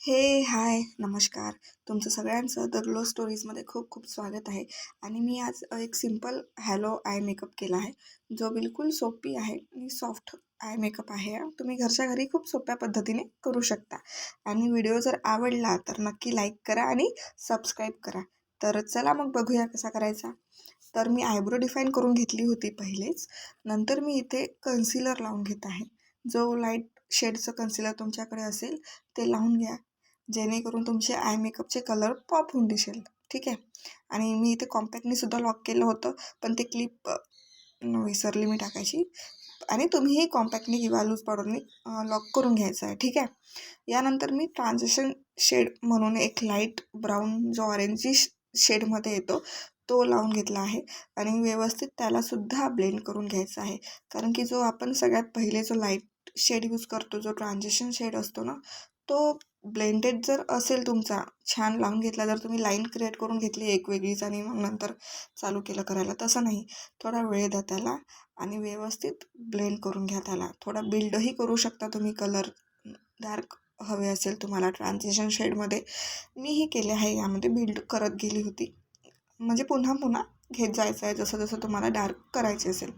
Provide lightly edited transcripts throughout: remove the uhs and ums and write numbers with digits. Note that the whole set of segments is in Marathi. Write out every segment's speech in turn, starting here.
हाय, नमस्कार. तुमचं सगळ्यांचं द ग्लो स्टोरीजमध्ये खूप खूप स्वागत आहे. आणि मी आज एक सिंपल हॅलो आय मेकअप केला आहे, जो बिलकुल सोपी आहे आणि सॉफ्ट आय मेकअप आहे. तुम्ही घरच्या घरी खूप सोप्या पद्धतीने करू शकता. आणि व्हिडिओ जर आवडला तर नक्की लाईक करा आणि सबस्क्राईब करा. तर चला मग बघूया कसा करायचा. तर मी आयब्रो डिफाईन करून घेतली होती पहिलेच. नंतर मी इथे कन्सिलर लावून घेत आहे. जो लाईट शेडचं कन्सिलर तुमच्याकडे असेल ते लावून घ्या, जेणेकरून तुमचे आय मेकअपचे कलर पॉप होऊन दिसेल. ठीक आहे. आणि मी इथे कॉम्पॅक्टनी सुद्धा लॉक केलं होतं, पण ते क्लिप विसरली मी टाकायची. आणि तुम्हीही कॉम्पॅक्टनी किंवा लूज पावडरनी लॉक करून घ्यायचं आहे. ठीक आहे. यानंतर मी ट्रान्झिशन शेड म्हणून एक लाईट ब्राऊन जो ऑरेंजिश शेडमध्ये येतो तो लावून घेतला आहे. आणि व्यवस्थित त्यालासुद्धा ब्लेंड करून घ्यायचा आहे. कारण की जो आपण सगळ्यात पहिले जो लाईट शेड यूज करतो, जो ट्रान्झिशन शेड असतो ना, तो ब्लेंडेड जर असेल तुमचा, छान लावून घेतला, जर तुम्ही लाईन क्रिएट करून घेतली एक वेगळीच आणि मग नंतर चालू केलं करायला, तसं नाही. थोडा वेळ द्या त्याला आणि व्यवस्थित ब्लेंड करून घ्या त्याला. थोडा बिल्डही करू शकता तुम्ही. कलर डार्क हवे असेल तुम्हाला ट्रान्झिशन शेडमध्ये, मीही केले आहे. यामध्ये बिल्ड करत गेली होती. म्हणजे पुन्हा पुन्हा घेत जायचं आहे जसं जसं तुम्हाला डार्क करायचे असेल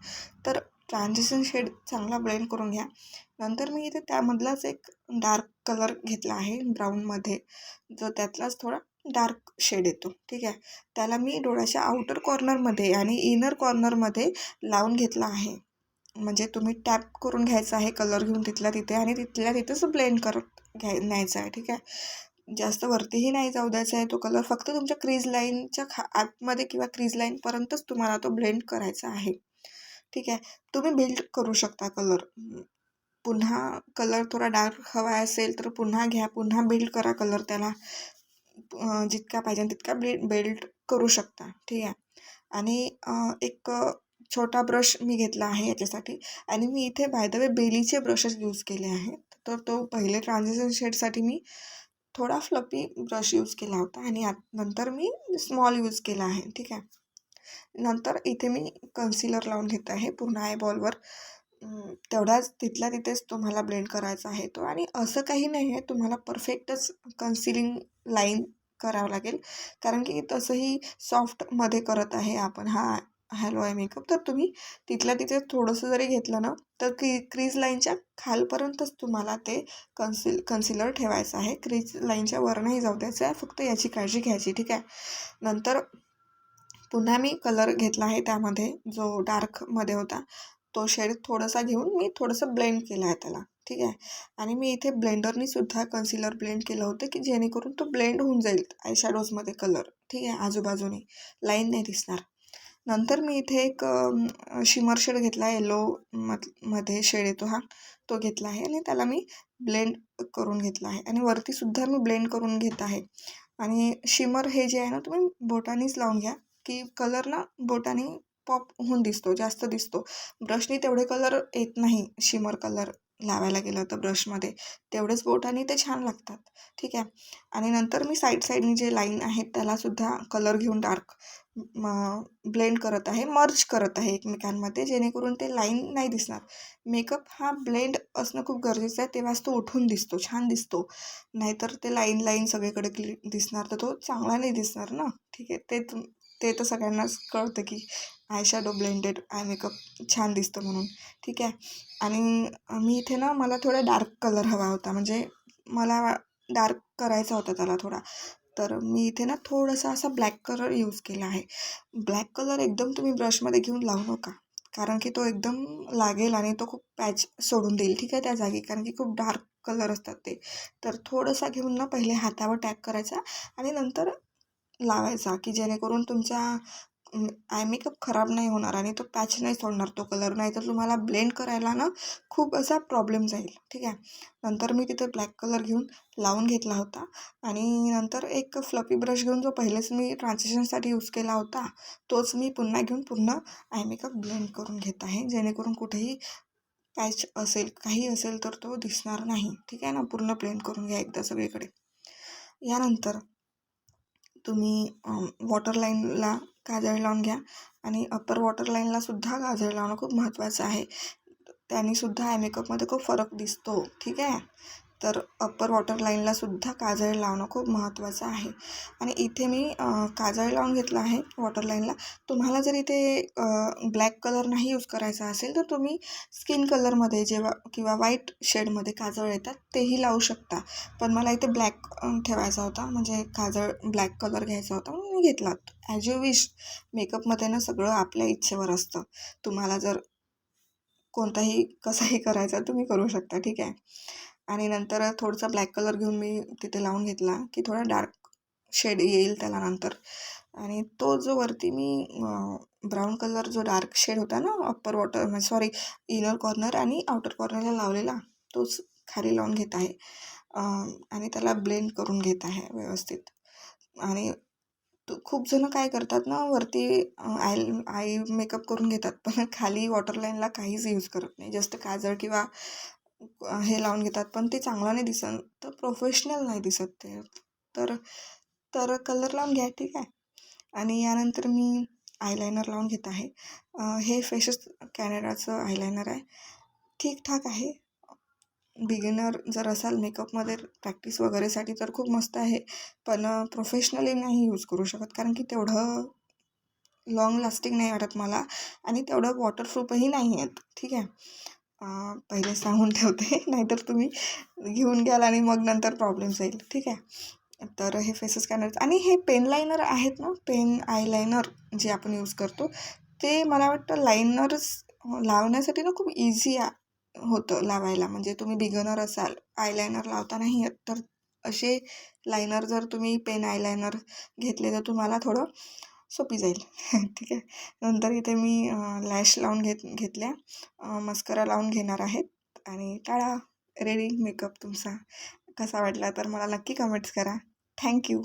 तर. ट्रान्झिशन शेड चांगला ब्लेंड करून घ्या. नंतर मी इथे त्यामधलाच एक डार्क कलर घेतला आहे ब्राऊनमध्ये, जो त्यातलाच थोडा डार्क शेड येतो. ठीक आहे. त्याला मी डोळ्याच्या आउटर कॉर्नरमध्ये आणि इनर कॉर्नरमध्ये लावून घेतला आहे. म्हणजे तुम्ही टॅप करून घ्यायचा आहे कलर घेऊन तिथल्या तिथे आणि तिथल्या तिथेच ब्लेंड करत न्यायचा आहे. ठीक आहे. जास्त वरतीही नाही जाऊ द्यायचा आहे तो कलर. फक्त तुमच्या क्रीज लाईनच्या आतमध्ये किंवा क्रीज लाईनपर्यंतच तुम्हाला तो ब्लेंड करायचा आहे. ठीक आहे. तुम्ही बिल्ड करू शकता कलर. पुन्हा कलर थोडा डार्क हवा असेल तर पुन्हा घ्या, पुन्हा बिल्ड करा कलर त्याला. जितका पाहिजे तितका बिल्ड करू शकता. ठीक आहे. आणि एक छोटा ब्रश मी घेतला आहे याच्यासाठी. आणि मी इथे बाय द वे बेलीचे ब्रशेस यूज केले आहेत. तर तो पहिले ट्रान्झिशन शेडसाठी मी थोडा फ्लपी ब्रश यूज केला होता आणि नंतर मी स्मॉल यूज केला आहे. ठीक आहे. नंतर इथे मी कन्सिलर लावून घेत आहे पूर्ण आयबॉलवर. तेवढाच तिथल्या तिथेच तुम्हाला ब्लेंड करायचा आहे तो. आणि असं काही नाही आहे तुम्हाला परफेक्टच कन्सिलिंग लाईन करावं लागेल, कारण की तसंही सॉफ्टमध्ये करत आहे आपण हा हॅलो आय मेकअप. तर तुम्ही तिथल्या तिथे थोडंसं जरी घेतलं ना तर क्रीज लाईनच्या खालपर्यंतच तुम्हाला ते कन्सिलर ठेवायचं आहे. क्रीज लाईनच्या वर नाही जाऊ द्यायचं आहे. फक्त याची काळजी घ्यायची. ठीक आहे. नंतर पुन्हा मी कलर घेतला आहे त्यामध्ये, जो डार्कमध्ये होता तो शेड थोडासा घेऊन मी थोडंसं ब्लेंड केलं आहे त्याला. ठीक आहे. आणि मी इथे ब्लेंडरनी सुद्धा कन्सिलर ब्लेंड केलं होतं, की जेणेकरून तो ब्लेंड होऊन जाईल आयशॅडोजमध्ये कलर. ठीक आहे. आजूबाजूने लाईन नाही दिसणार. नंतर मी इथे एक शिमर शेड घेतला आहे. येलो मध्ये शेड येतो हा, तो घेतला आहे आणि त्याला मी ब्लेंड करून घेतला आहे. आणि वरतीसुद्धा मी ब्लेंड करून घेत आहे. आणि शिमर हे जे आहे ना, तुम्ही बोटानीच लावून घ्या, की कलर ना बोटाने पॉप होऊन दिसतो, जास्त दिसतो. ब्रशनी तेवढे कलर येत नाही. शिमर कलर लावायला गेलं तर ब्रशमध्ये तेवढेच बोटाने ते छान लागतात. ठीक आहे. आणि नंतर मी साईडनी जे लाईन आहेत त्यालासुद्धा कलर घेऊन डार्क ब्लेंड करत आहे, मर्ज करत आहे एकमेकांमध्ये, जेणेकरून ते लाईन नाही दिसणार. मेकअप हा ब्लेंड असणं खूप गरजेचं आहे, तेव्हाच तो उठून दिसतो, छान दिसतो. नाहीतर ते लाईन सगळीकडे दिसणार तर तो चांगला नाही दिसणार ना. ठीक आहे. ते तर सगळ्यांनाच कळतं की आयशॅडो ब्लेंडेड आय मेकअप छान दिसतं म्हणून. ठीक आहे. आणि मी इथे ना, मला थोडा डार्क कलर हवा होता, म्हणजे मला डार्क करायचा होता त्याला थोडा. तर मी इथे ना थोडासा असा ब्लॅक कलर यूज केला आहे. ब्लॅक कलर एकदम तुम्ही ब्रशमध्ये घेऊन लावू नका, कारण की तो एकदम लागेल आणि तो खूप पॅच सोडून देईल. ठीक आहे, त्या जागी, कारण की खूप डार्क कलर असतात ते. तर थोडासा घेऊन ना पहिले हातावर टॅप करायचा आणि नंतर लावायचा, की जेणेकरून तुमचा आय मेकअप खराब नाही होणार आणि तो पॅच नाही सोडणार तो कलर. नाही तर तुम्हाला ब्लेंड करायला ना खूप असा प्रॉब्लेम जाईल. ठीक आहे. नंतर मी तिथे ब्लॅक कलर घेऊन लावून घेतला होता. आणि नंतर एक फ्लफी ब्रश घेऊन, जो पहिलेच मी ट्रान्झिशनसाठी यूज केला होता, तोच मी पुन्हा घेऊन पूर्ण आय मेकअप ब्लेंड करून घेत आहे, जेणेकरून कुठेही पॅच असेल, काही असेल तर तो दिसणार नाही. ठीक आहे ना. पूर्ण ब्लेंड करून घ्या एकदा सगळीकडे. यानंतर तुम्ही वॉटर लाईनला काजळ लावून घ्या. आणि अप्पर वॉटर लाईनला सुद्धा काजळ लावणं खूप महत्त्वाचं आहे. त्यानेसुद्धा आय मेकअपमध्ये खूप फरक दिसतो. ठीक आहे. तर अप्पर वॉटर लाईनला सुद्धा काजळ लावणं खूप महत्त्वाचं आहे. आणि इथे मी काजळ लावून घेतलं आहे वॉटर लाईनला. तुम्हाला जर इथे ब्लॅक कलर नाही यूज करायचा असेल तर तुम्ही स्किन कलरमध्ये जेव्हा किंवा व्हाईट शेडमध्ये काजळ येतात तेही लावू शकता. पण मला इथे ब्लॅक ठेवायचा होता, म्हणजे काजळ ब्लॅक कलर घ्यायचा होता म्हणून मी घेतला. As you wish. मेकअपमध्ये ना सगळं आपल्या इच्छेवर असतं. तुम्हाला जर कोणताही कसाही करायचा तुम्ही करू शकता, ठीक आहे. आणि नंतर थोडासा ब्लॅक कलर घेऊन मी तिथे लावून घेतला की थोडा डार्क शेड येईल त्याला नंतर. आणि तो जो वरती मी ब्राऊन कलर जो डार्क शेड होता ना upper water sorry inner corner आणि आउटर कॉर्नरला लावलेला, तोच खाली लावून घेत आहे. आणि त्याला ब्लेंड करून घेत आहे व्यवस्थित. आणि खूप जण काय करतात ना वरती आय मेकअप करून घेतात, पण खाली वॉटर लाईनला काहीच यूज करत नाही. जस्ट काजळ किंवा हे लावून घेतात, पण ते चांगलं नाही दिसत, तर प्रोफेशनल नाही दिसत ते. तर तर कलर लावून घ्या, ठीक आहे. आणि यानंतर मी आयलायनर लावून घेत आहे. हे फेशस कॅनडाचं आयलायनर आहे. ठीकठाक आहे. बिगिनर जर असाल मेकअपमध्ये प्रॅक्टिस वगैरेसाठी तर खूप मस्त आहे. पण प्रोफेशनली नाही यूज करू शकत, कारण की तेवढं लाँग लास्टिंग नाही वाटत मला आणि तेवढं वॉटरप्रूफही नाही आहेत, ठीक आहे. पहिले सांगून ठेवते नाहीतर तुम्ही घेऊन घ्याल आणि मग नंतर प्रॉब्लेम्स येईल, ठीक आहे. तर हे फेसेस स्कॅनर आणि हे पेन लायनर आहेत ना, पेन आयलायनर जे आपण यूज करतो, ते मला वाटतं लायनर्स लावण्यासाठी ना खूप इझी होतं लावायला. म्हणजे तुम्ही बिगनर असाल, आयलायनर लावता नाही येत, तर असे लायनर जर तुम्ही पेन आयलायनर घेतले तर तुम्हाला थोडं सोपी जाईल. ठीक आहे. नंतर इथे मी लॅश लावून घेतल्या. मस्करा लावून घेणार आहेत आणि टाळा, रेडी मेकअप तुमचा. कसा वाटला तर मला नक्की कमेंट्स करा. थँक्यू.